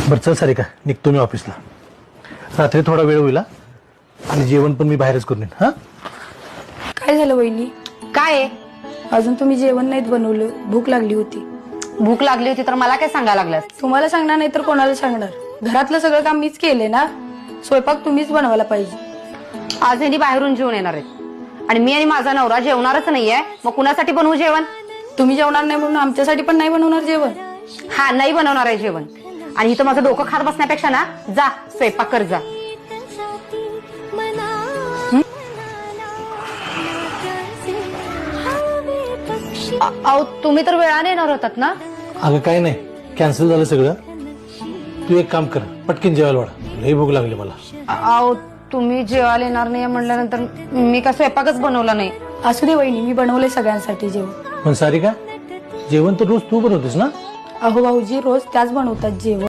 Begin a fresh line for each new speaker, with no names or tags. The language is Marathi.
बरं चल सारिका, निघतो मी ऑफिसला. रात्री थोडा वेळ होईल आणि जेवण पण मी बाहेरच करून येईन. हा
काय झालं वहिनी?
काय आहे?
अजून तुम्ही जेवण नाहीत बनवलं. भूक लागली होती.
भूक लागली होती तर मला काय सांगायला लागलास?
तुम्हाला सांगणार नाही तर कोणाला सांगणार? घरातलं सगळं काम मीच केले ना. स्वयंपाक तुम्हीच बनवायला पाहिजे.
आज ह्यांनी बाहेरून जेवण येणार आहेत आणि मी आणि माझा नवरा जेवणारच नाहीये. मग कुणासाठी बनवू जेवण?
तुम्ही जेवणार नाही म्हणून आमच्यासाठी पण नाही बनवणार जेवण?
हा, नाही बनवणार आहे जेवण. आणि इथं माझं डोकं खात बसण्यापेक्षा ना, जा स्वयंपाक कर जा. अहो, तुम्ही तर वेळाने येणार होतात ना?
अगं काय नाही, कॅन्सल झालं सगळं. तू एक काम कर, पटकन जेवायला वाढ. लई भूक लागली मला.
अहो, तुम्ही जेवायला येणार नाही म्हणल्यानंतर मी का स्वयंपाकच बनवला नाही.
असू दे वहिनी, मी बनवले सगळ्यांसाठी जेवण.
पण सारिका, जेवण तर रोज तू बनवतेस ना?
अहो भाऊजी, रोज त्याच बनवतात जेवण.